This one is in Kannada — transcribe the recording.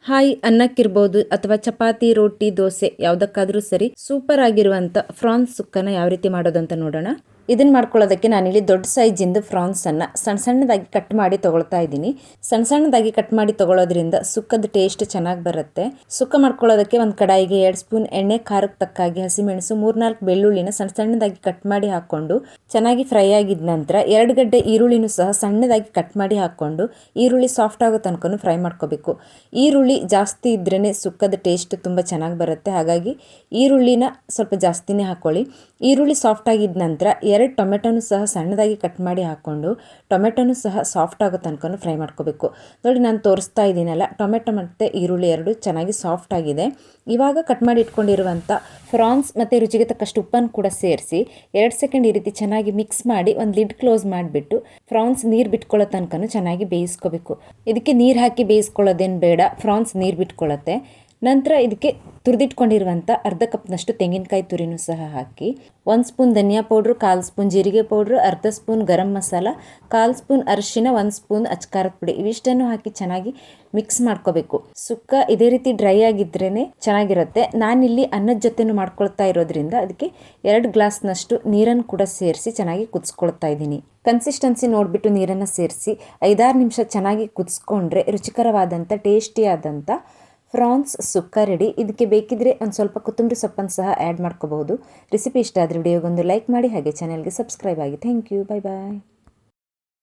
ಹಾಯ್, ಅನ್ನಕ್ಕಿರ್ಬೋದು ಅಥವಾ ಚಪಾತಿ, ರೋಟಿ, ದೋಸೆ ಯಾವುದಕ್ಕಾದರೂ ಸರಿ ಸೂಪರ್ ಆಗಿರುವಂಥ ಫ್ರಾನ್ಸ್ ಸುಕ್ಕನ ಯಾವ ರೀತಿ ಮಾಡೋದಂತ ನೋಡೋಣ. ಇದನ್ನು ಮಾಡ್ಕೊಳ್ಳೋದಕ್ಕೆ ನಾನಿಲ್ಲಿ ದೊಡ್ಡ ಸೈಜಿಂದು ಫ್ರಾನ್ಸನ್ನು ಸಣ್ಣ ಸಣ್ಣದಾಗಿ ಕಟ್ ಮಾಡಿ ತೊಗೊಳ್ತಾ ಇದ್ದೀನಿ. ಸಣ್ಣ ಸಣ್ಣದಾಗಿ ಕಟ್ ಮಾಡಿ ತೊಗೊಳೋದ್ರಿಂದ ಸುಕ್ಕದ ಟೇಸ್ಟ್ ಚೆನ್ನಾಗಿ ಬರುತ್ತೆ. ಸುಕ್ಕ ಮಾಡ್ಕೊಳ್ಳೋದಕ್ಕೆ ಒಂದು ಕಡಾಯಿಗೆ 2 ಸ್ಪೂನ್ ಎಣ್ಣೆ, ಖಾರಕ್ಕೆ ತಕ್ಕಾಗಿ ಹಸಿಮೆಣಸು, 3-4 ಬೆಳ್ಳುಳ್ಳಿನ ಸಣ್ಣ ಸಣ್ಣದಾಗಿ ಕಟ್ ಮಾಡಿ ಹಾಕ್ಕೊಂಡು ಚೆನ್ನಾಗಿ ಫ್ರೈ ಆಗಿದ ನಂತರ 2 ಗಡ್ಡೆ ಈರುಳ್ಳಿನೂ ಸಹ ಸಣ್ಣದಾಗಿ ಕಟ್ ಮಾಡಿ ಹಾಕ್ಕೊಂಡು ಈರುಳ್ಳಿ ಸಾಫ್ಟ್ ಆಗೋ ತನಕ ಫ್ರೈ ಮಾಡ್ಕೋಬೇಕು. ಈರುಳ್ಳಿ ಜಾಸ್ತಿ ಇದ್ರೇ ಸುಕ್ಕದ ಟೇಸ್ಟ್ ತುಂಬ ಚೆನ್ನಾಗಿ ಬರುತ್ತೆ. ಹಾಗಾಗಿ ಈರುಳ್ಳಿನ ಸ್ವಲ್ಪ ಜಾಸ್ತಿನೇ ಹಾಕ್ಕೊಳ್ಳಿ. ಈರುಳ್ಳಿ ಸಾಫ್ಟ್ ಆಗಿದ ನಂತರ 2 ಟೊಮೆಟೊನೂ ಸಹ ಸಣ್ಣದಾಗಿ ಕಟ್ ಮಾಡಿ ಹಾಕ್ಕೊಂಡು ಟೊಮೆಟೊನೂ ಸಹ ಸಾಫ್ಟ್ ಆಗೋ ತನಕ ಫ್ರೈ ಮಾಡ್ಕೋಬೇಕು. ನೋಡಿ, ನಾನು ತೋರಿಸ್ತಾ ಇದ್ದೀನಲ್ಲ, ಟೊಮೆಟೊ ಮತ್ತು ಈರುಳ್ಳಿ ಎರಡು ಚೆನ್ನಾಗಿ ಸಾಫ್ಟ್ ಆಗಿದೆ. ಇವಾಗ ಕಟ್ ಮಾಡಿ ಇಟ್ಕೊಂಡಿರುವಂಥ ಫ್ರಾನ್ಸ್ ಮತ್ತು ರುಚಿಗೆ ತಕ್ಕಷ್ಟು ಉಪ್ಪನ್ನು ಕೂಡ ಸೇರಿಸಿ 2 ಸೆಕೆಂಡ್ ಈ ರೀತಿ ಚೆನ್ನಾಗಿ ಮಿಕ್ಸ್ ಮಾಡಿ ಒಂದು ಲಿಡ್ ಕ್ಲೋಸ್ ಮಾಡಿಬಿಟ್ಟು ಫ್ರಾನ್ಸ್ ನೀರು ಬಿಟ್ಕೊಳ್ಳೋ ತನಕ ಚೆನ್ನಾಗಿ ಬೇಯಿಸ್ಕೋಬೇಕು. ಇದಕ್ಕೆ ನೀರು ಹಾಕಿ ಬೇಯಿಸ್ಕೊಳ್ಳೋದೇನು ಬೇಡ, ಫ್ರಾನ್ಸ್ ನೀರು ಬಿಟ್ಕೊಳ್ಳುತ್ತೆ. ನಂತರ ಇದಕ್ಕೆ ತುರಿದಿಟ್ಕೊಂಡಿರುವಂಥ ಅರ್ಧ ಕಪ್ನಷ್ಟು ತೆಂಗಿನಕಾಯಿ ತುರಿನೂ ಸಹ ಹಾಕಿ 1 ಸ್ಪೂನ್ ಧನಿಯಾ ಪೌಡ್ರು, 1/4 ಸ್ಪೂನ್ ಜೀರಿಗೆ ಪೌಡ್ರು, ಅರ್ಧ ಸ್ಪೂನ್ ಗರಂ ಮಸಾಲ, 1/4 ಸ್ಪೂನ್ ಅರಿಶಿನ, 1 ಸ್ಪೂನ್ ಅಚ್ಕಾರದ ಪುಡಿ ಇವಿಷ್ಟನ್ನು ಹಾಕಿ ಚೆನ್ನಾಗಿ ಮಿಕ್ಸ್ ಮಾಡ್ಕೋಬೇಕು. ಸುಕ್ಕ ಇದೇ ರೀತಿ ಡ್ರೈ ಆಗಿದ್ರೇ ಚೆನ್ನಾಗಿರುತ್ತೆ. ನಾನಿಲ್ಲಿ ಅನ್ನದ ಜೊತೆನೂ ಮಾಡ್ಕೊಳ್ತಾ ಇರೋದ್ರಿಂದ ಅದಕ್ಕೆ 2 ಗ್ಲಾಸ್ನಷ್ಟು ನೀರನ್ನು ಕೂಡ ಸೇರಿಸಿ ಚೆನ್ನಾಗಿ ಕುದಿಸ್ಕೊಳ್ತಾ ಇದ್ದೀನಿ. ಕನ್ಸಿಸ್ಟೆನ್ಸಿ ನೋಡಿಬಿಟ್ಟು ನೀರನ್ನು ಸೇರಿಸಿ 5-6 ನಿಮಿಷ ಚೆನ್ನಾಗಿ ಕುದಿಸ್ಕೊಂಡ್ರೆ ರುಚಿಕರವಾದಂಥ ಟೇಸ್ಟಿಯಾದಂಥ ಫ್ರಾನ್ಸ್ ಸುಕ್ಕ ರೆಡಿ. ಇದಕ್ಕೆ ಬೇಕಿದ್ರೆ ಒಂದು ಸ್ವಲ್ಪ ಕೊತ್ತಂಬರಿ ಸೊಪ್ಪನ್ನು ಸಹ ಆ್ಯಡ್ ಮಾಡ್ಕೋಬಹುದು. ರೆಸಿಪಿ ಇಷ್ಟ ಆದರೆ ವಿಡಿಯೋಗೊಂದು ಲೈಕ್ ಮಾಡಿ, ಹಾಗೆ ಚಾನೆಲ್ಗೆ ಸಬ್ಸ್ಕ್ರೈಬ್ ಆಗಿ. Thank you. Bye bye.